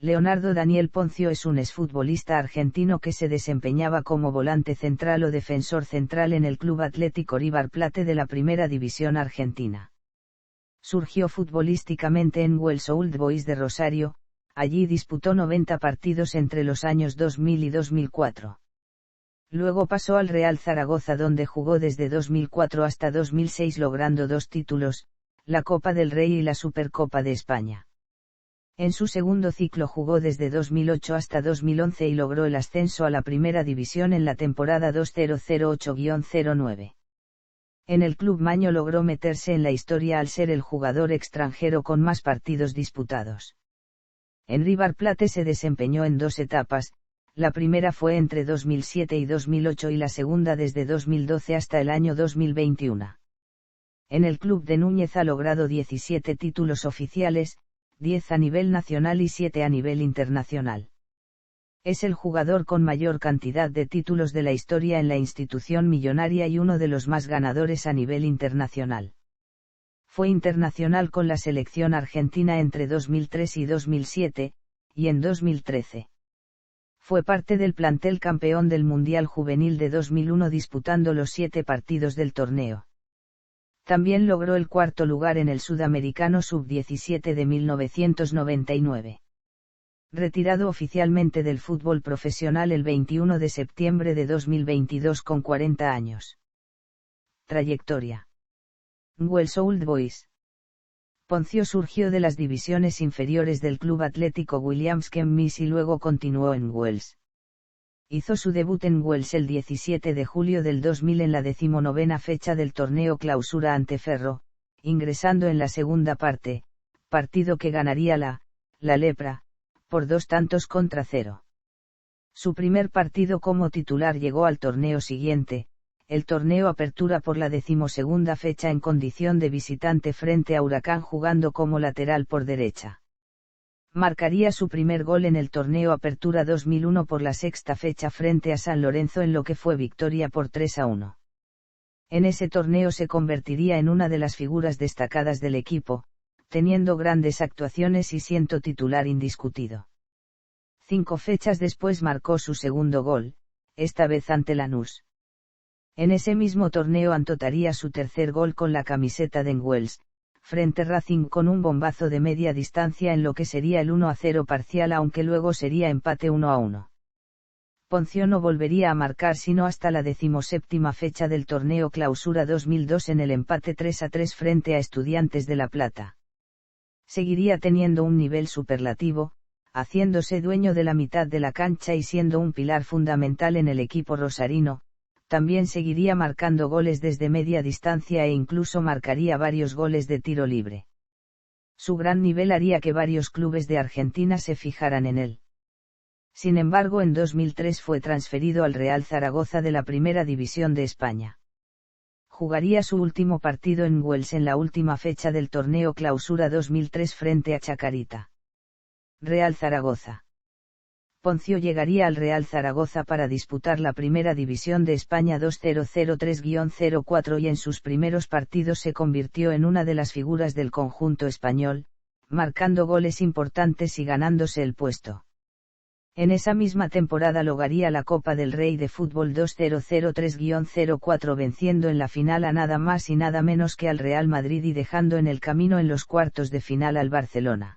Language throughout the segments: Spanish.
Leonardo Daniel Ponzio es un exfutbolista argentino que se desempeñaba como volante central o defensor central en el Club Atlético River Plate de la Primera División Argentina. Surgió futbolísticamente en Newell's Old Boys de Rosario, allí disputó 90 partidos entre los años 2000 y 2004. Luego pasó al Real Zaragoza donde jugó desde 2004 hasta 2006 logrando 2 títulos, la Copa del Rey y la Supercopa de España. En su segundo ciclo jugó desde 2008 hasta 2011 y logró el ascenso a la Primera División en la temporada 2008-09. En el Club Maño logró meterse en la historia al ser el jugador extranjero con más partidos disputados. En River Plate se desempeñó en 2 etapas, la primera fue entre 2007 y 2008 y la segunda desde 2012 hasta el año 2021. En el Club de Núñez ha logrado 17 títulos oficiales, 10 a nivel nacional y 7 a nivel internacional. Es el jugador con mayor cantidad de títulos de la historia en la institución millonaria y uno de los más ganadores a nivel internacional. Fue internacional con la selección argentina entre 2003 y 2007, y en 2013. Fue parte del plantel campeón del Mundial Juvenil de 2001 disputando los 7 partidos del torneo. También logró el 4º lugar en el Sudamericano Sub-17 de 1999. Retirado oficialmente del fútbol profesional el 21 de septiembre de 2022 con 40 años. Trayectoria. Newell's Old Boys. Ponzio surgió de las divisiones inferiores del Club Atlético Williams Kempmis y luego continuó en Newell's. Hizo su debut en Newell's el 17 de julio del 2000 en la 19ª fecha del torneo Clausura ante Ferro, ingresando en la segunda parte, partido que ganaría la Lepra, por 2-0. Su primer partido como titular llegó al torneo siguiente, el torneo Apertura por la 12ª fecha en condición de visitante frente a Huracán jugando como lateral por derecha. Marcaría su primer gol en el torneo Apertura 2001 por la 6ª fecha frente a San Lorenzo en lo que fue victoria por 3-1. En ese torneo se convertiría en una de las figuras destacadas del equipo, teniendo grandes actuaciones y siendo titular indiscutido. 5 fechas después marcó su segundo gol, esta vez ante Lanús. En ese mismo torneo anotaría su tercer gol con la camiseta de Newell's, frente Racing con un bombazo de media distancia en lo que sería el 1-0 parcial aunque luego sería empate 1-1. Ponzio no volvería a marcar sino hasta la 17ª fecha del torneo Clausura 2002 en el empate 3-3 frente a Estudiantes de La Plata. Seguiría teniendo un nivel superlativo, haciéndose dueño de la mitad de la cancha y siendo un pilar fundamental en el equipo rosarino. También seguiría marcando goles desde media distancia e incluso marcaría varios goles de tiro libre. Su gran nivel haría que varios clubes de Argentina se fijaran en él. Sin embargo, en 2003 fue transferido al Real Zaragoza de la Primera División de España. Jugaría su último partido en Newell's en la última fecha del torneo Clausura 2003 frente a Chacarita. Real Zaragoza. Ponzio llegaría al Real Zaragoza para disputar la Primera División de España 2003-04 y en sus primeros partidos se convirtió en una de las figuras del conjunto español, marcando goles importantes y ganándose el puesto. En esa misma temporada lograría la Copa del Rey de Fútbol 2003-04 venciendo en la final a nada más y nada menos que al Real Madrid y dejando en el camino en los cuartos de final al Barcelona.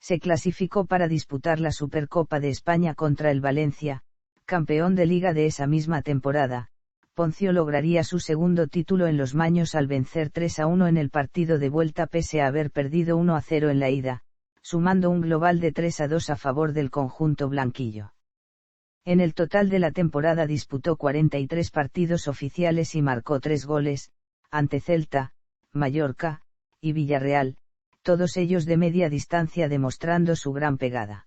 Se clasificó para disputar la Supercopa de España contra el Valencia, campeón de Liga de esa misma temporada. Ponzio lograría su segundo título en los Maños al vencer 3-1 en el partido de vuelta pese a haber perdido 1-0 en la ida, sumando un global de 3-2 a favor del conjunto blanquillo. En el total de la temporada disputó 43 partidos oficiales y marcó 3 goles, ante Celta, Mallorca, y Villarreal, todos ellos de media distancia demostrando su gran pegada.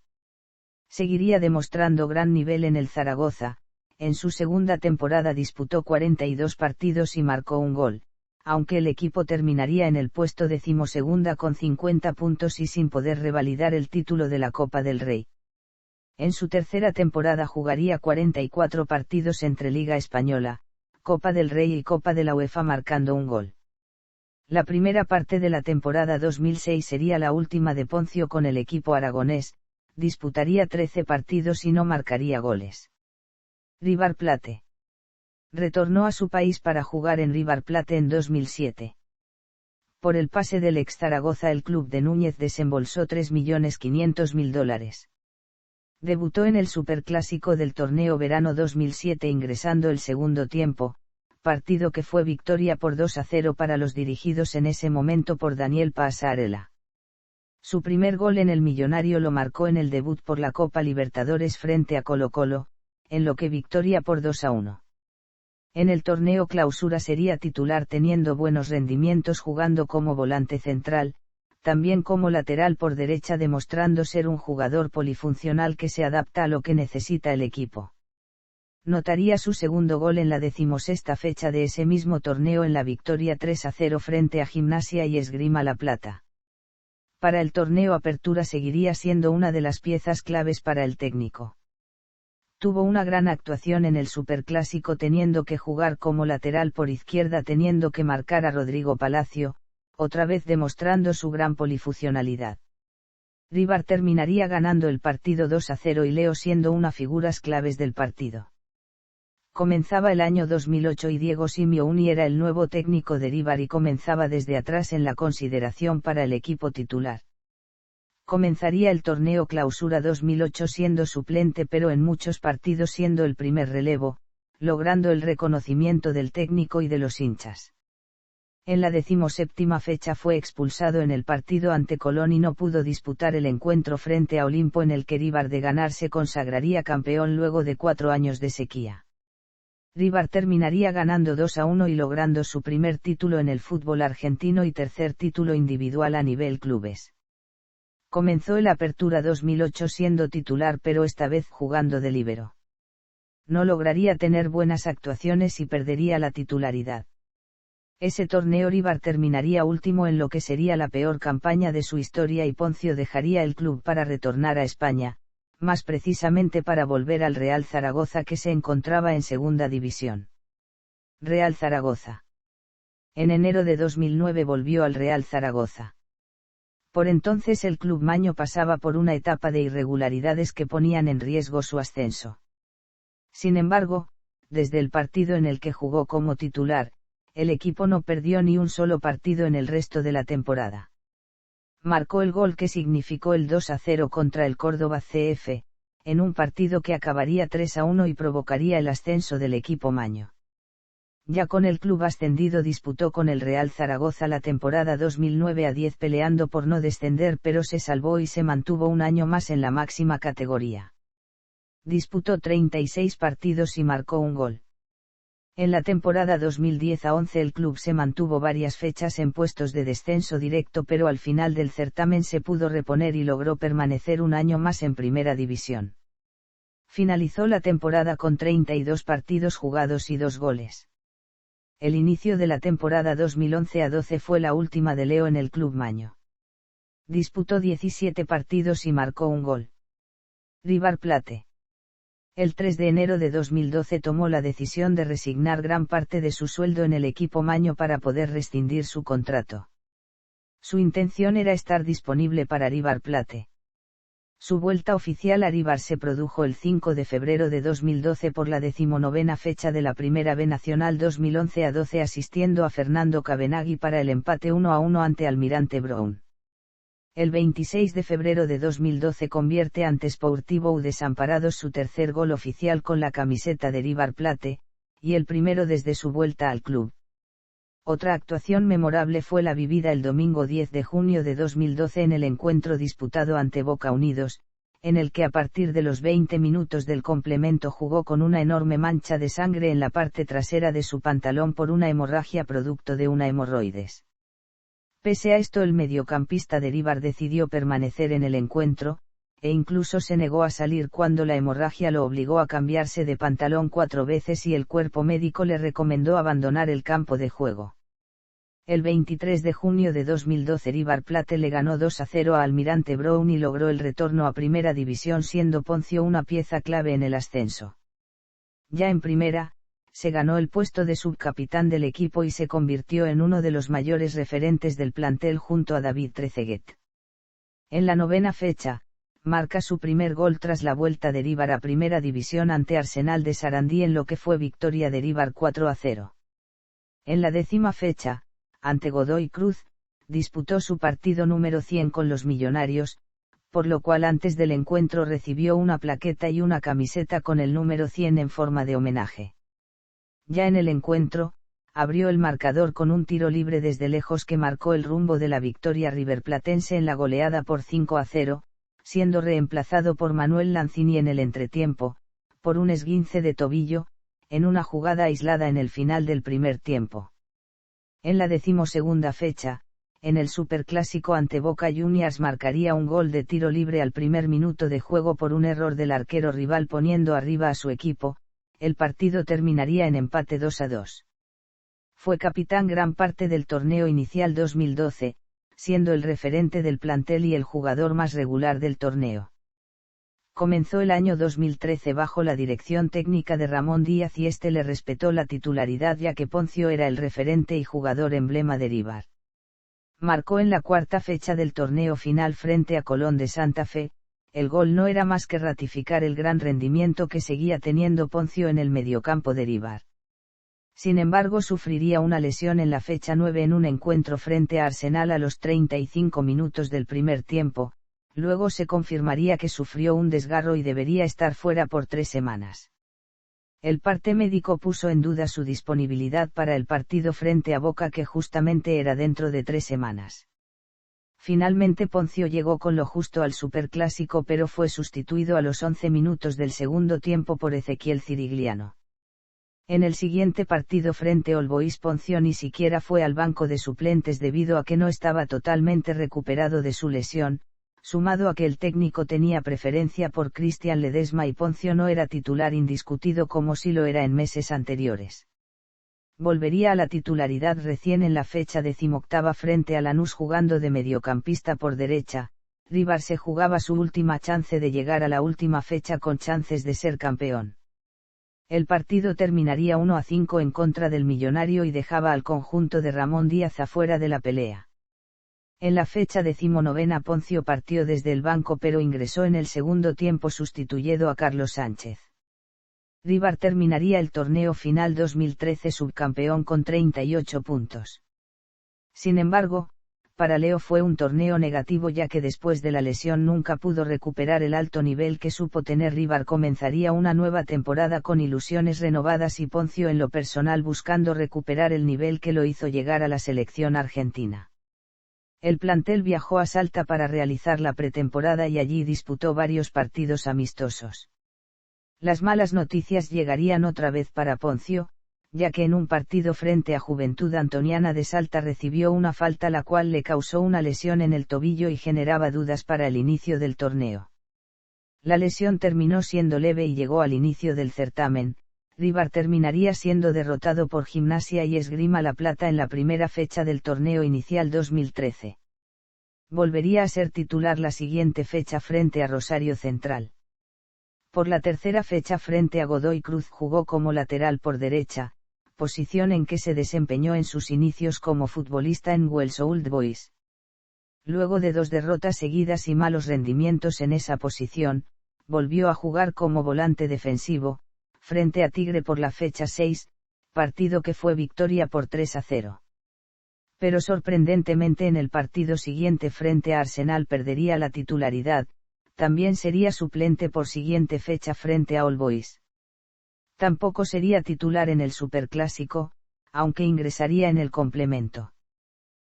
Seguiría demostrando gran nivel en el Zaragoza, en su segunda temporada disputó 42 partidos y marcó un gol, aunque el equipo terminaría en el puesto 12º con 50 puntos y sin poder revalidar el título de la Copa del Rey. En su tercera temporada jugaría 44 partidos entre Liga Española, Copa del Rey y Copa de la UEFA marcando un gol. La primera parte de la temporada 2006 sería la última de Ponzio con el equipo aragonés, disputaría 13 partidos y no marcaría goles. River Plate. Retornó a su país para jugar en River Plate en 2007. Por el pase del ex Zaragoza el club de Núñez desembolsó $3.500.000. Debutó en el Superclásico del torneo verano 2007 ingresando el segundo tiempo, partido que fue victoria por 2-0 para los dirigidos en ese momento por Daniel Passarella. Su primer gol en el millonario lo marcó en el debut por la Copa Libertadores frente a Colo-Colo, en lo que victoria por 2-1. En el torneo clausura sería titular teniendo buenos rendimientos jugando como volante central, también como lateral por derecha demostrando ser un jugador polifuncional que se adapta a lo que necesita el equipo. Notaría su segundo gol en la 16ª fecha de ese mismo torneo en la victoria 3-0 frente a Gimnasia y Esgrima La Plata. Para el torneo Apertura seguiría siendo una de las piezas claves para el técnico. Tuvo una gran actuación en el Superclásico teniendo que jugar como lateral por izquierda teniendo que marcar a Rodrigo Palacio, otra vez demostrando su gran polifuncionalidad. River terminaría ganando el partido 2-0 y Leo siendo una figuras claves del partido. Comenzaba el año 2008 y Diego Simeone era el nuevo técnico de River y comenzaba desde atrás en la consideración para el equipo titular. Comenzaría el torneo Clausura 2008 siendo suplente pero en muchos partidos siendo el primer relevo, logrando el reconocimiento del técnico y de los hinchas. En la 17ª fecha fue expulsado en el partido ante Colón y no pudo disputar el encuentro frente a Olimpo en el que River de ganar se consagraría campeón luego de 4 años de sequía. River terminaría ganando 2-1 y logrando su primer título en el fútbol argentino y tercer título individual a nivel clubes. Comenzó el Apertura 2008 siendo titular pero esta vez jugando de líbero. No lograría tener buenas actuaciones y perdería la titularidad. Ese torneo River terminaría último en lo que sería la peor campaña de su historia y Poncio dejaría el club para retornar a España, más precisamente para volver al Real Zaragoza que se encontraba en segunda división. Real Zaragoza. En enero de 2009 volvió al Real Zaragoza. Por entonces el club maño pasaba por una etapa de irregularidades que ponían en riesgo su ascenso. Sin embargo, desde el partido en el que jugó como titular, el equipo no perdió ni un solo partido en el resto de la temporada. Marcó el gol que significó el 2-0 contra el Córdoba CF, en un partido que acabaría 3-1 y provocaría el ascenso del equipo maño. Ya con el club ascendido disputó con el Real Zaragoza la temporada 2009-10 peleando por no descender pero se salvó y se mantuvo un año más en la máxima categoría. Disputó 36 partidos y marcó un gol. En la temporada 2010-11 el club se mantuvo varias fechas en puestos de descenso directo pero al final del certamen se pudo reponer y logró permanecer un año más en primera división. Finalizó la temporada con 32 partidos jugados y 2 goles. El inicio de la temporada 2011-12 fue la última de Leo en el club maño. Disputó 17 partidos y marcó un gol. River Plate. El 3 de enero de 2012 tomó la decisión de resignar gran parte de su sueldo en el equipo maño para poder rescindir su contrato. Su intención era estar disponible para River Plate. Su vuelta oficial a River se produjo el 5 de febrero de 2012 por la 19ª fecha de la Primera B Nacional 2011-12 asistiendo a Fernando Cabenagui para el empate 1-1 ante Almirante Brown. El 26 de febrero de 2012 convierte ante Sportivo Desamparados su tercer gol oficial con la camiseta de River Plate, y el primero desde su vuelta al club. Otra actuación memorable fue la vivida el domingo 10 de junio de 2012 en el encuentro disputado ante Boca Unidos, en el que a partir de los 20 minutos del complemento jugó con una enorme mancha de sangre en la parte trasera de su pantalón por una hemorragia producto de una hemorroides. Pese a esto el mediocampista de River decidió permanecer en el encuentro, e incluso se negó a salir cuando la hemorragia lo obligó a cambiarse de pantalón 4 veces y el cuerpo médico le recomendó abandonar el campo de juego. El 23 de junio de 2012 River Plate le ganó 2-0 a Almirante Brown y logró el retorno a Primera División siendo Poncio una pieza clave en el ascenso. Ya en Primera, se ganó el puesto de subcapitán del equipo y se convirtió en uno de los mayores referentes del plantel junto a David Trezeguet. En la 9ª fecha, marca su primer gol tras la vuelta de Eibar a Primera División ante Arsenal de Sarandí en lo que fue victoria de Eibar 4-0. En la 10ª fecha, ante Godoy Cruz, disputó su partido número 100 con los Millonarios, por lo cual antes del encuentro recibió una plaqueta y una camiseta con el número 100 en forma de homenaje. Ya en el encuentro, abrió el marcador con un tiro libre desde lejos que marcó el rumbo de la victoria riverplatense en la goleada por 5-0, siendo reemplazado por Manuel Lanzini en el entretiempo, por un esguince de tobillo, en una jugada aislada en el final del primer tiempo. En la 12ª fecha, en el Superclásico ante Boca Juniors marcaría un gol de tiro libre al primer minuto de juego por un error del arquero rival poniendo arriba a su equipo. El partido terminaría en empate 2-2. Fue capitán gran parte del torneo inicial 2012, siendo el referente del plantel y el jugador más regular del torneo. Comenzó el año 2013 bajo la dirección técnica de Ramón Díaz y este le respetó la titularidad ya que Poncio era el referente y jugador emblema de Eibar. Marcó en la 4ª fecha del torneo final frente a Colón de Santa Fe. El gol no era más que ratificar el gran rendimiento que seguía teniendo Poncio en el mediocampo de Eibar. Sin embargo, sufriría una lesión en la fecha 9 en un encuentro frente a Arsenal a los 35 minutos del primer tiempo, luego se confirmaría que sufrió un desgarro y debería estar fuera por 3 semanas. El parte médico puso en duda su disponibilidad para el partido frente a Boca que justamente era dentro de 3 semanas. Finalmente Poncio llegó con lo justo al Superclásico pero fue sustituido a los 11 minutos del segundo tiempo por Ezequiel Cirigliano. En el siguiente partido frente a All Boys Poncio ni siquiera fue al banco de suplentes debido a que no estaba totalmente recuperado de su lesión, sumado a que el técnico tenía preferencia por Cristian Ledesma y Poncio no era titular indiscutido como sí lo era en meses anteriores. Volvería a la titularidad recién en la fecha 18ª frente a Lanús jugando de mediocampista por derecha. Eibar se jugaba su última chance de llegar a la última fecha con chances de ser campeón. El partido terminaría 1-5 en contra del Millonario y dejaba al conjunto de Ramón Díaz afuera de la pelea. En la fecha 19ª Poncio partió desde el banco pero ingresó en el segundo tiempo sustituyendo a Carlos Sánchez. Eibar terminaría el torneo final 2013 subcampeón con 38 puntos. Sin embargo, para Leo fue un torneo negativo ya que después de la lesión nunca pudo recuperar el alto nivel que supo tener Eibar. Comenzaría una nueva temporada con ilusiones renovadas y Poncio en lo personal buscando recuperar el nivel que lo hizo llegar a la selección argentina. El plantel viajó a Salta para realizar la pretemporada y allí disputó varios partidos amistosos. Las malas noticias llegarían otra vez para Poncio, ya que en un partido frente a Juventud Antoniana de Salta recibió una falta la cual le causó una lesión en el tobillo y generaba dudas para el inicio del torneo. La lesión terminó siendo leve y llegó al inicio del certamen. Eibar terminaría siendo derrotado por Gimnasia y Esgrima La Plata en la primera fecha del torneo inicial 2013. Volvería a ser titular la siguiente fecha frente a Rosario Central. Por la tercera fecha frente a Godoy Cruz jugó como lateral por derecha, posición en que se desempeñó en sus inicios como futbolista en Wells Old Boys. Luego de 2 derrotas seguidas y malos rendimientos en esa posición, volvió a jugar como volante defensivo, frente a Tigre por la fecha 6, partido que fue victoria por 3-0. Pero sorprendentemente en el partido siguiente frente a Arsenal perdería la titularidad, también sería suplente por siguiente fecha frente a All Boys. Tampoco sería titular en el Superclásico, aunque ingresaría en el complemento.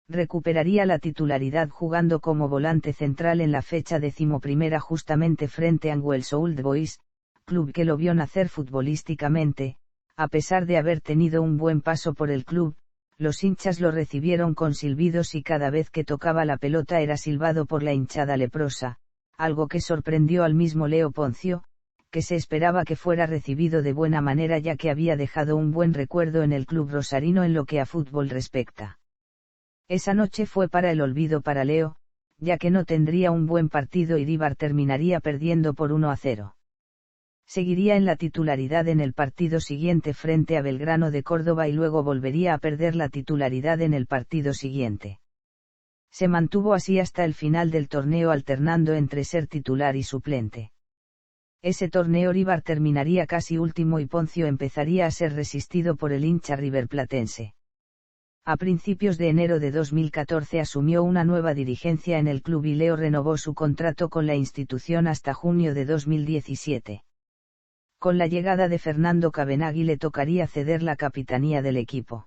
Recuperaría la titularidad jugando como volante central en la fecha 11ª justamente frente a Wells Old Boys, club que lo vio nacer futbolísticamente. A pesar de haber tenido un buen paso por el club, los hinchas lo recibieron con silbidos y cada vez que tocaba la pelota era silbado por la hinchada leprosa, algo que sorprendió al mismo Leo Poncio, que se esperaba que fuera recibido de buena manera ya que había dejado un buen recuerdo en el club rosarino en lo que a fútbol respecta. Esa noche fue para el olvido para Leo, ya que no tendría un buen partido y Eibar terminaría perdiendo por 1-0. Seguiría en la titularidad en el partido siguiente frente a Belgrano de Córdoba y luego volvería a perder la titularidad en el partido siguiente. Se mantuvo así hasta el final del torneo alternando entre ser titular y suplente. Ese torneo Ibar terminaría casi último y Poncio empezaría a ser resistido por el hincha riverplatense. A principios de enero de 2014 asumió una nueva dirigencia en el club y Leo renovó su contrato con la institución hasta junio de 2017. Con la llegada de Fernando Cabenagui le tocaría ceder la capitanía del equipo.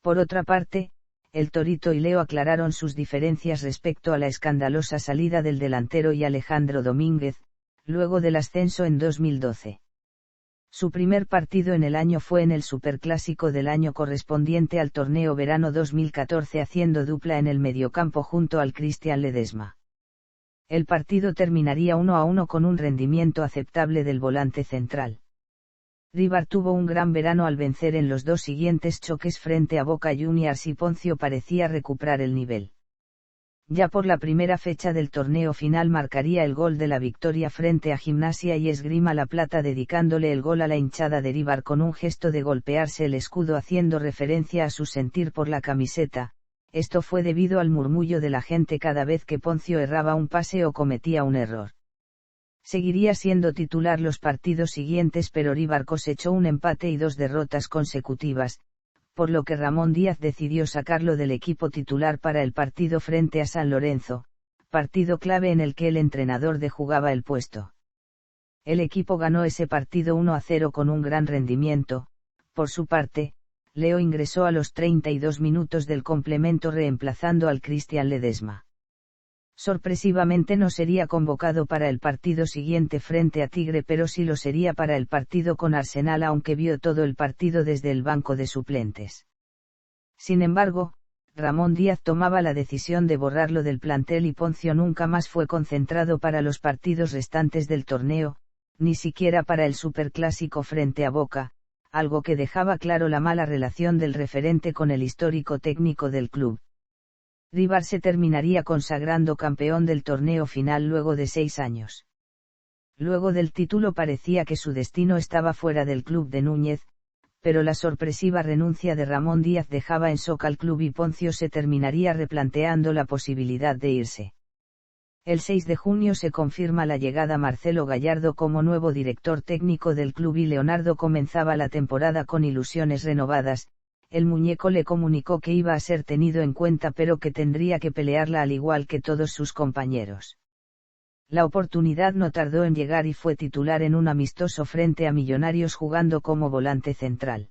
Por otra parte, el Torito y Leo aclararon sus diferencias respecto a la escandalosa salida del delantero y Alejandro Domínguez, luego del ascenso en 2012. Su primer partido en el año fue en el Superclásico del año correspondiente al torneo verano 2014 haciendo dupla en el mediocampo junto al Cristian Ledesma. El partido terminaría 1-1 con un rendimiento aceptable del volante central. Ibar tuvo un gran verano al vencer en los dos siguientes choques frente a Boca Juniors y Poncio parecía recuperar el nivel. Ya por la primera fecha del torneo final marcaría el gol de la victoria frente a Gimnasia y Esgrima La Plata dedicándole el gol a la hinchada de Ibar con un gesto de golpearse el escudo haciendo referencia a su sentir por la camiseta. Esto fue debido al murmullo de la gente cada vez que Poncio erraba un pase o cometía un error. Seguiría siendo titular los partidos siguientes pero Ibar cosechó un empate y 2 derrotas consecutivas, por lo que Ramón Díaz decidió sacarlo del equipo titular para el partido frente a San Lorenzo, partido clave en el que el entrenador jugaba el puesto. El equipo ganó ese partido 1-0 con un gran rendimiento. Por su parte, Leo ingresó a los 32 minutos del complemento reemplazando al Cristian Ledesma. Sorpresivamente no sería convocado para el partido siguiente frente a Tigre pero sí lo sería para el partido con Arsenal aunque vio todo el partido desde el banco de suplentes. Sin embargo, Ramón Díaz tomaba la decisión de borrarlo del plantel y Poncio nunca más fue concentrado para los partidos restantes del torneo, ni siquiera para el Superclásico frente a Boca, algo que dejaba claro la mala relación del referente con el histórico técnico del club. Ibar se terminaría consagrando campeón del torneo final luego de 6 años. Luego del título parecía que su destino estaba fuera del club de Núñez, pero la sorpresiva renuncia de Ramón Díaz dejaba en shock al club y Poncio se terminaría replanteando la posibilidad de irse. El 6 de junio se confirma la llegada Marcelo Gallardo como nuevo director técnico del club y Leonardo comenzaba la temporada con ilusiones renovadas. El muñeco le comunicó que iba a ser tenido en cuenta pero que tendría que pelearla al igual que todos sus compañeros. La oportunidad no tardó en llegar y fue titular en un amistoso frente a Millonarios jugando como volante central.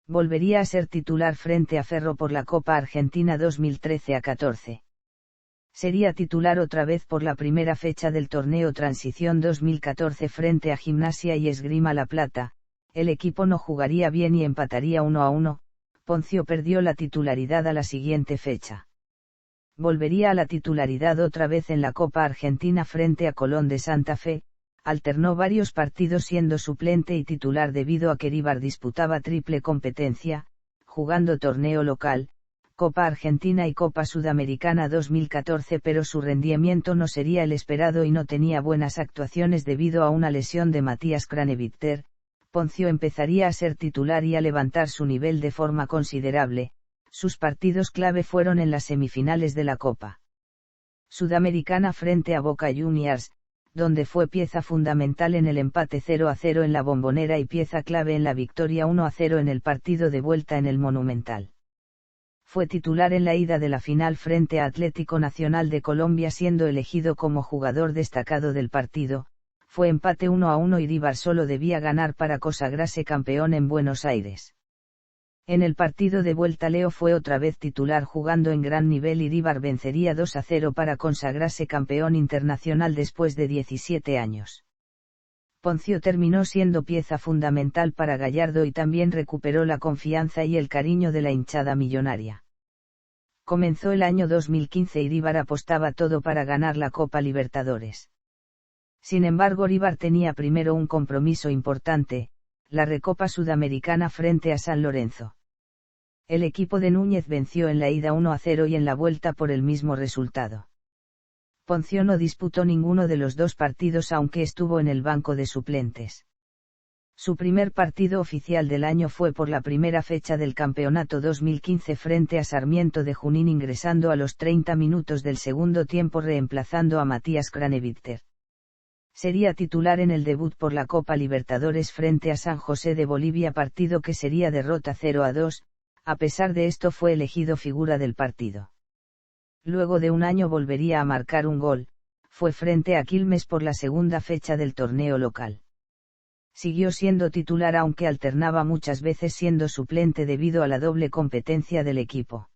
Volvería a ser titular frente a Ferro por la Copa Argentina 2013-14. Sería titular otra vez por la primera fecha del torneo Transición 2014 frente a Gimnasia y Esgrima La Plata. El equipo no jugaría bien y empataría 1-1. Poncio perdió la titularidad a la siguiente fecha. Volvería a la titularidad otra vez en la Copa Argentina frente a Colón de Santa Fe, alternó varios partidos siendo suplente y titular debido a que Ibar disputaba triple competencia, jugando torneo local, Copa Argentina y Copa Sudamericana 2014 pero su rendimiento no sería el esperado y no tenía buenas actuaciones debido a una lesión de Matías Craneviter. Poncio empezaría a ser titular y a levantar su nivel de forma considerable. Sus partidos clave fueron en las semifinales de la Copa Sudamericana frente a Boca Juniors, donde fue pieza fundamental en el empate 0-0 en la Bombonera y pieza clave en la victoria 1-0 en el partido de vuelta en el Monumental. Fue titular en la ida de la final frente a Atlético Nacional de Colombia siendo elegido como jugador destacado del partido. Fue empate 1-1 y Ibar solo debía ganar para consagrarse campeón en Buenos Aires. En el partido de vuelta Leo fue otra vez titular jugando en gran nivel y Ibar vencería 2-0 para consagrarse campeón internacional después de 17 años. Poncio terminó siendo pieza fundamental para Gallardo y también recuperó la confianza y el cariño de la hinchada millonaria. Comenzó el año 2015 y Ibar apostaba todo para ganar la Copa Libertadores. Sin embargo, Ibar tenía primero un compromiso importante, la Recopa Sudamericana frente a San Lorenzo. El equipo de Núñez venció en la ida 1-0 y en la vuelta por el mismo resultado. Poncio no disputó ninguno de los dos partidos aunque estuvo en el banco de suplentes. Su primer partido oficial del año fue por la primera fecha del campeonato 2015 frente a Sarmiento de Junín, ingresando a los 30 minutos del segundo tiempo reemplazando a Matías Craneviter. Sería titular en el debut por la Copa Libertadores frente a San José de Bolivia, partido que sería derrota 0-2, a pesar de esto fue elegido figura del partido. Luego de un año volvería a marcar un gol, fue frente a Quilmes por la segunda fecha del torneo local. Siguió siendo titular aunque alternaba muchas veces siendo suplente debido a la doble competencia del equipo.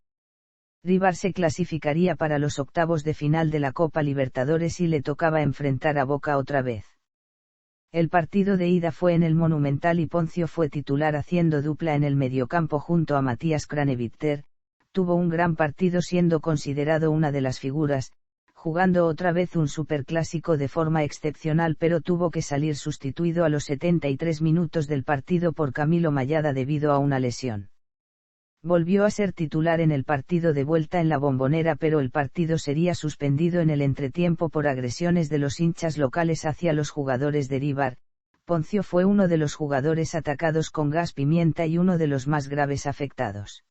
River se clasificaría para los octavos de final de la Copa Libertadores y le tocaba enfrentar a Boca otra vez. El partido de ida fue en el Monumental y Ponzio fue titular haciendo dupla en el mediocampo junto a Matías Craneviter. Tuvo un gran partido siendo considerado una de las figuras, jugando otra vez un superclásico de forma excepcional, pero tuvo que salir sustituido a los 73 minutos del partido por Camilo Mayada debido a una lesión. Volvió a ser titular en el partido de vuelta en la Bombonera, pero el partido sería suspendido en el entretiempo por agresiones de los hinchas locales hacia los jugadores de River. Ponzio fue uno de los jugadores atacados con gas pimienta y uno de los más graves afectados.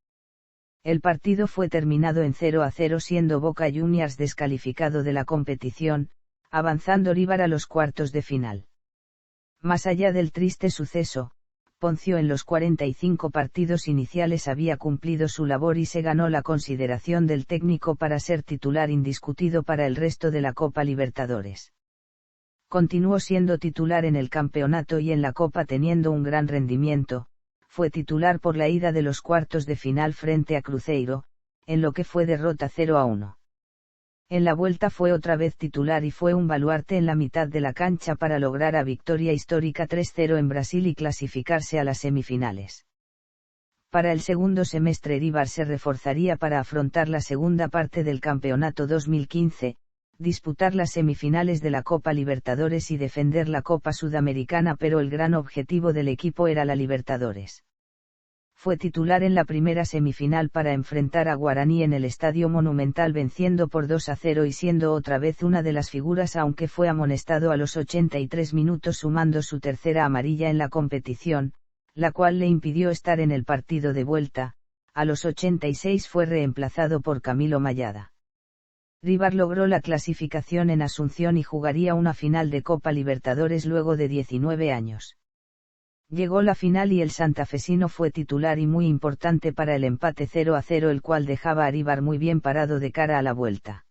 El partido fue terminado en 0-0 siendo Boca Juniors descalificado de la competición, avanzando River a los cuartos de final. Más allá del triste suceso, Ponzio en los 45 partidos iniciales había cumplido su labor y se ganó la consideración del técnico para ser titular indiscutido para el resto de la Copa Libertadores. Continuó siendo titular en el campeonato y en la Copa teniendo un gran rendimiento. Fue titular por la ida de los cuartos de final frente a Cruzeiro, en lo que fue derrota 0-1. En la vuelta fue otra vez titular y fue un baluarte en la mitad de la cancha para lograr a victoria histórica 3-0 en Brasil y clasificarse a las semifinales. Para el segundo semestre River se reforzaría para afrontar la segunda parte del campeonato 2015, disputar las semifinales de la Copa Libertadores y defender la Copa Sudamericana, pero el gran objetivo del equipo era la Libertadores. Fue titular en la primera semifinal para enfrentar a Guaraní en el Estadio Monumental venciendo por 2-0 y siendo otra vez una de las figuras, aunque fue amonestado a los 83 minutos sumando su tercera amarilla en la competición, la cual le impidió estar en el partido de vuelta. A los 86 fue reemplazado por Camilo Mayada. River logró la clasificación en Asunción y jugaría una final de Copa Libertadores luego de 19 años. Llegó la final y el santafesino fue titular y muy importante para el empate 0-0, el cual dejaba a River muy bien parado de cara a la vuelta.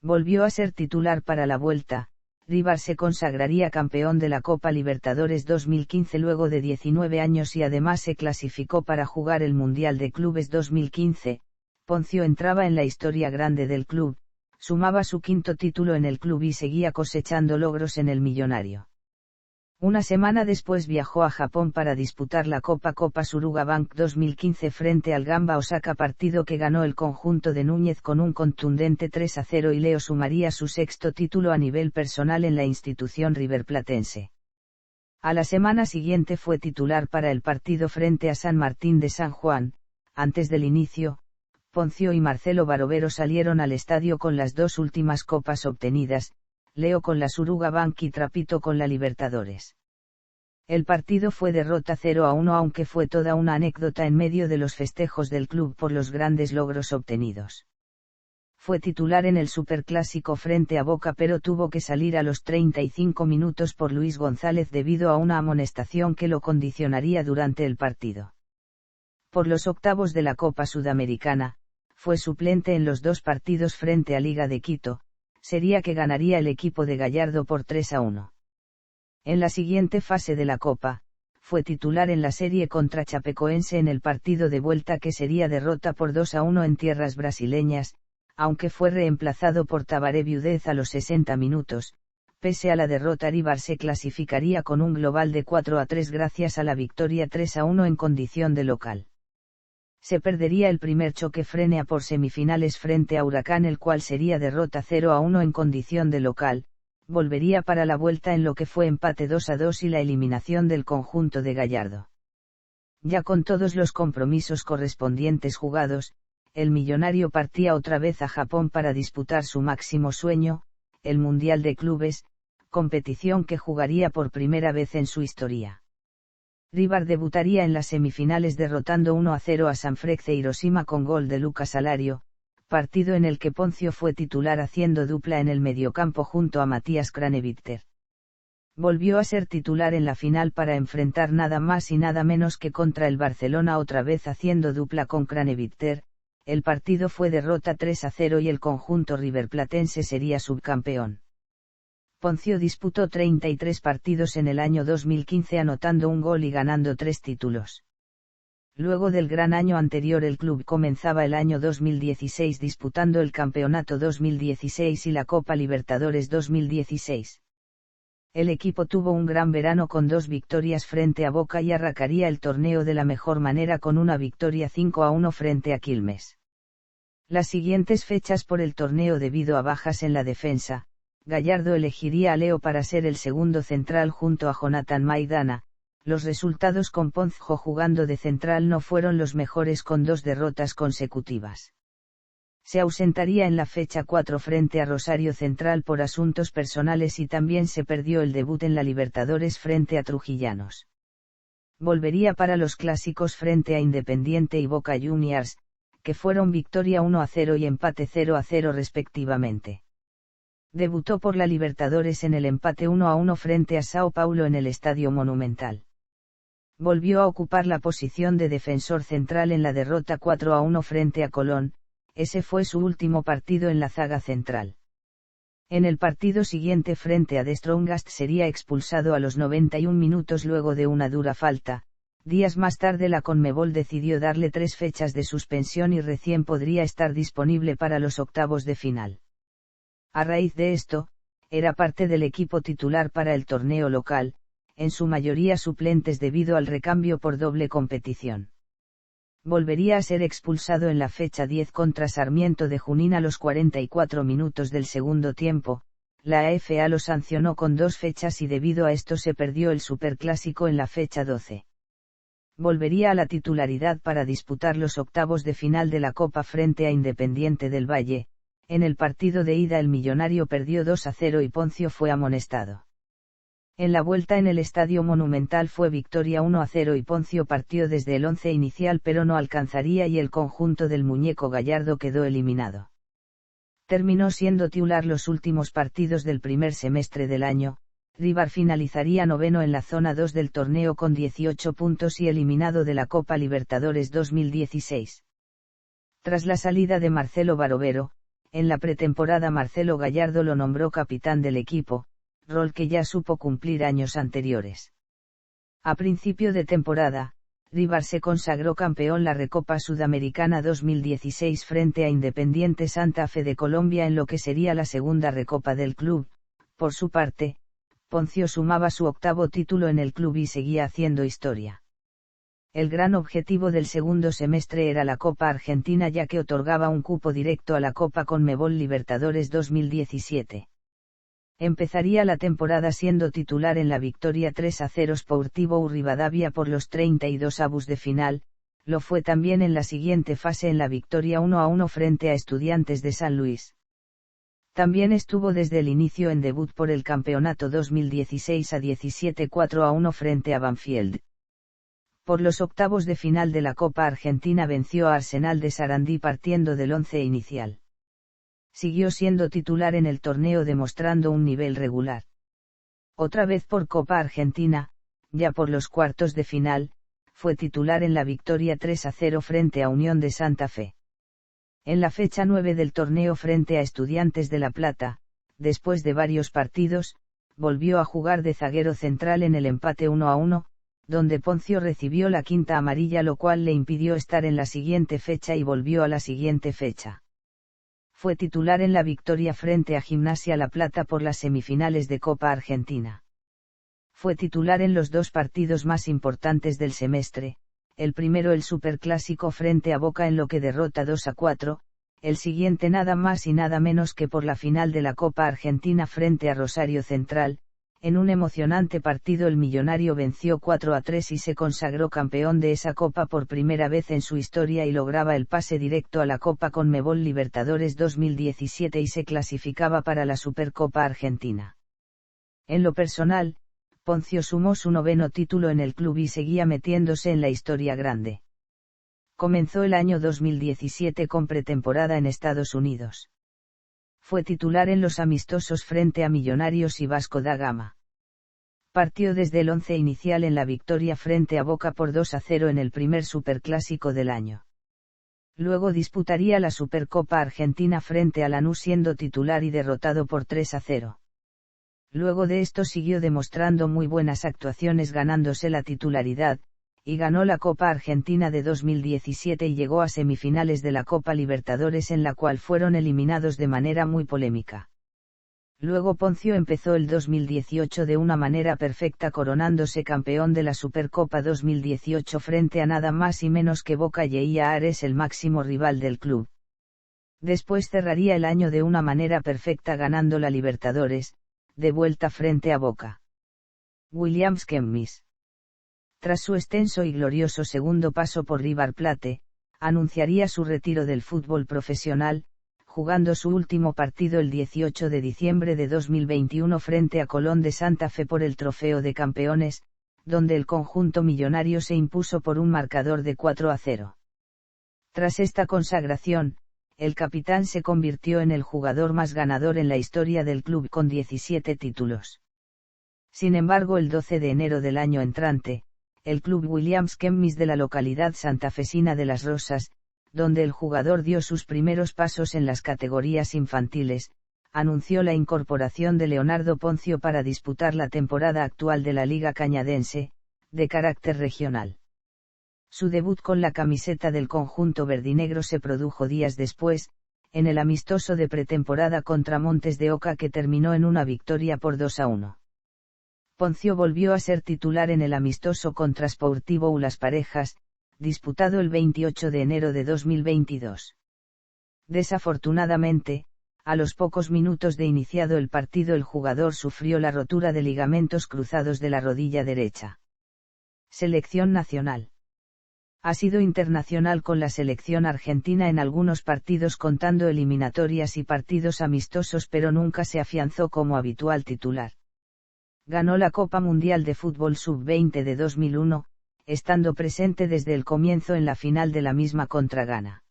Volvió a ser titular para la vuelta. River se consagraría campeón de la Copa Libertadores 2015 luego de 19 años y además se clasificó para jugar el Mundial de Clubes 2015. Ponzio entraba en la historia grande del club, sumaba su quinto título en el club y seguía cosechando logros en el millonario. Una semana después viajó a Japón para disputar la Copa Suruga Bank 2015 frente al Gamba Osaka, partido que ganó el conjunto de Núñez con un contundente 3-0 y Leo sumaría su sexto título a nivel personal en la institución riverplatense. A la semana siguiente fue titular para el partido frente a San Martín de San Juan. Antes del inicio, Ponzio y Marcelo Barovero salieron al estadio con las dos últimas copas obtenidas, Leo con la Suruga Bank y Trapito con la Libertadores. El partido fue derrota 0-1, aunque fue toda una anécdota en medio de los festejos del club por los grandes logros obtenidos. Fue titular en el Superclásico frente a Boca, pero tuvo que salir a los 35 minutos por Luis González debido a una amonestación que lo condicionaría durante el partido. Por los octavos de la Copa Sudamericana, fue suplente en los dos partidos frente a Liga de Quito. Sería que ganaría el equipo de Gallardo por 3-1. En la siguiente fase de la Copa, fue titular en la serie contra Chapecoense en el partido de vuelta que sería derrota por 2-1 en tierras brasileñas, aunque fue reemplazado por Tabaré Viudez a los 60 minutos. Pese a la derrota, River se clasificaría con un global de 4-3 gracias a la victoria 3-1 en condición de local. Se perdería el primer choque frente a por semifinales frente a Huracán, el cual sería derrota 0-1 en condición de local, volvería para la vuelta en lo que fue empate 2-2 y la eliminación del conjunto de Gallardo. Ya con todos los compromisos correspondientes jugados, el millonario partía otra vez a Japón para disputar su máximo sueño, el Mundial de Clubes, competición que jugaría por primera vez en su historia. River debutaría en las semifinales derrotando 1-0 a Sanfrecce Hiroshima con gol de Lucas Alario, partido en el que Ponzio fue titular haciendo dupla en el mediocampo junto a Matías Craneviter. Volvió a ser titular en la final para enfrentar nada más y nada menos que contra el Barcelona otra vez haciendo dupla con Craneviter. El partido fue derrota 3-0 y el conjunto riverplatense sería subcampeón. Ponzio disputó 33 partidos en el año 2015 anotando un gol y ganando 3 títulos. Luego del gran año anterior el club comenzaba el año 2016 disputando el Campeonato 2016 y la Copa Libertadores 2016. El equipo tuvo un gran verano con 2 victorias frente a Boca y arrancaría el torneo de la mejor manera con una victoria 5-1 frente a Quilmes. Las siguientes fechas por el torneo debido a bajas en la defensa, Gallardo elegiría a Leo para ser el segundo central junto a Jonathan Maidana. Los resultados con Ponzio jugando de central no fueron los mejores con 2 derrotas consecutivas. Se ausentaría en la fecha 4 frente a Rosario Central por asuntos personales y también se perdió el debut en la Libertadores frente a Trujillanos. Volvería para los clásicos frente a Independiente y Boca Juniors, que fueron victoria 1-0 y empate 0-0 respectivamente. Debutó por la Libertadores en el empate 1-1 frente a Sao Paulo en el Estadio Monumental. Volvió a ocupar la posición de defensor central en la derrota 4-1 frente a Colón. Ese fue su último partido en la zaga central. En el partido siguiente frente a The Strongest sería expulsado a los 91 minutos luego de una dura falta. Días más tarde la Conmebol decidió darle 3 fechas de suspensión y recién podría estar disponible para los octavos de final. A raíz de esto, era parte del equipo titular para el torneo local, en su mayoría suplentes debido al recambio por doble competición. Volvería a ser expulsado en la fecha 10 contra Sarmiento de Junín a los 44 minutos del segundo tiempo. La AFA lo sancionó con 2 fechas y debido a esto se perdió el Superclásico en la fecha 12. Volvería a la titularidad para disputar los octavos de final de la Copa frente a Independiente del Valle. En el partido de ida el Millonario perdió 2-0 y Ponzio fue amonestado. En la vuelta en el Estadio Monumental fue victoria 1-0 y Ponzio partió desde el 11 inicial pero no alcanzaría y el conjunto del muñeco Gallardo quedó eliminado. Terminó siendo titular los últimos partidos del primer semestre del año. River finalizaría noveno en la zona 2 del torneo con 18 puntos y eliminado de la Copa Libertadores 2016. Tras la salida de Marcelo Barovero, en la pretemporada Marcelo Gallardo lo nombró capitán del equipo, rol que ya supo cumplir años anteriores. A principio de temporada, River se consagró campeón la Recopa Sudamericana 2016 frente a Independiente Santa Fe de Colombia en lo que sería la segunda recopa del club. Por su parte, Ponzio sumaba su 8º título en el club y seguía haciendo historia. El gran objetivo del segundo semestre era la Copa Argentina ya que otorgaba un cupo directo a la Copa Conmebol Libertadores 2017. Empezaría la temporada siendo titular en la victoria 3-0 Sportivo Rivadavia por los 32 avos de final, lo fue también en la siguiente fase en la victoria 1-1 frente a Estudiantes de San Luis. También estuvo desde el inicio en debut por el campeonato 2016 a 17 4-1 frente a Banfield. Por los octavos de final de la Copa Argentina venció a Arsenal de Sarandí partiendo del 11 inicial. Siguió siendo titular en el torneo demostrando un nivel regular. Otra vez por Copa Argentina, ya por los cuartos de final, fue titular en la victoria 3-0 frente a Unión de Santa Fe. En la fecha 9 del torneo frente a Estudiantes de La Plata, después de varios partidos, volvió a jugar de zaguero central en el empate 1-1, donde Ponzio recibió la 5ª amarilla lo cual le impidió estar en la siguiente fecha y volvió a la siguiente fecha. Fue titular en la victoria frente a Gimnasia La Plata por las semifinales de Copa Argentina. Fue titular en los 2 partidos más importantes del semestre, el primero el Superclásico frente a Boca en lo que derrota 2-4, el siguiente nada más y nada menos que por la final de la Copa Argentina frente a Rosario Central. En un emocionante partido el Millonario venció 4-3 y se consagró campeón de esa copa por primera vez en su historia y lograba el pase directo a la Copa Conmebol Libertadores 2017 y se clasificaba para la Supercopa Argentina. En lo personal, Poncio sumó su 9º título en el club y seguía metiéndose en la historia grande. Comenzó el año 2017 con pretemporada en Estados Unidos. Fue titular en los amistosos frente a Millonarios y Vasco da Gama. Partió desde el once inicial en la victoria frente a Boca por 2-0 en el primer superclásico del año. Luego disputaría la Supercopa Argentina frente a Lanús siendo titular y derrotado por 3-0. Luego de esto siguió demostrando muy buenas actuaciones ganándose la titularidad, y ganó la Copa Argentina de 2017 y llegó a semifinales de la Copa Libertadores en la cual fueron eliminados de manera muy polémica. Luego Poncio empezó el 2018 de una manera perfecta coronándose campeón de la Supercopa 2018 frente a nada más y menos que Boca y Ares, el máximo rival del club. Después cerraría el año de una manera perfecta ganando la Libertadores, de vuelta frente a Boca. Williams Kempis. Tras su extenso y glorioso segundo paso por River Plate, anunciaría su retiro del fútbol profesional, jugando su último partido el 18 de diciembre de 2021 frente a Colón de Santa Fe por el Trofeo de Campeones, donde el conjunto millonario se impuso por un marcador de 4-0. Tras esta consagración, el capitán se convirtió en el jugador más ganador en la historia del club con 17 títulos. Sin embargo, el 12 de enero del año entrante, el club Williams Kempis de la localidad santafesina de Las Rosas, donde el jugador dio sus primeros pasos en las categorías infantiles, anunció la incorporación de Leonardo Poncio para disputar la temporada actual de la Liga Cañadense, de carácter regional. Su debut con la camiseta del conjunto verdinegro se produjo días después, en el amistoso de pretemporada contra Montes de Oca que terminó en una victoria por 2-1. Poncio volvió a ser titular en el amistoso contra Sportivo Las Parejas, disputado el 28 de enero de 2022. Desafortunadamente, a los pocos minutos de iniciado el partido el jugador sufrió la rotura de ligamentos cruzados de la rodilla derecha. Selección nacional. Ha sido internacional con la selección argentina en algunos partidos contando eliminatorias y partidos amistosos, pero nunca se afianzó como habitual titular. Ganó la Copa Mundial de Fútbol Sub-20 de 2001, estando presente desde el comienzo en la final de la misma contra Ghana.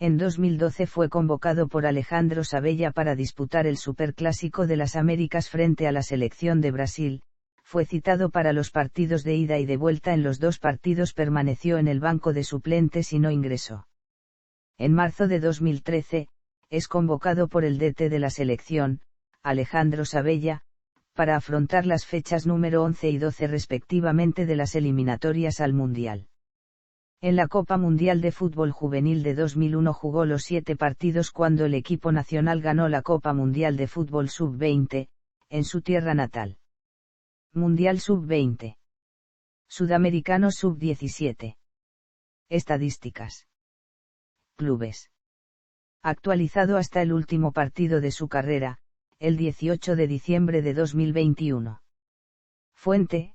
En 2012 fue convocado por Alejandro Sabella para disputar el Superclásico de las Américas frente a la selección de Brasil. Fue citado para los partidos de ida y de vuelta. En los dos partidos permaneció en el banco de suplentes y no ingresó. En marzo de 2013, es convocado por el DT de la selección, Alejandro Sabella, para afrontar las fechas número 11 y 12 respectivamente de las eliminatorias al Mundial. En la Copa Mundial de Fútbol Juvenil de 2001 jugó los 7 partidos cuando el equipo nacional ganó la Copa Mundial de Fútbol Sub-20, en su tierra natal. Mundial Sub-20. Sudamericano Sub-17. Estadísticas. Clubes. Actualizado hasta el último partido de su carrera, el 18 de diciembre de 2021. Fuente,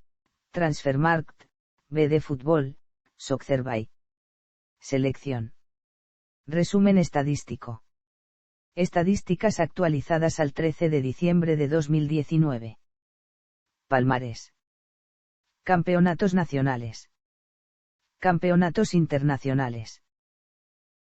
Transfermarkt, BD Fútbol, Soccerbay. Selección. Resumen estadístico. Estadísticas actualizadas al 13 de diciembre de 2019. Palmarés. Campeonatos nacionales. Campeonatos internacionales.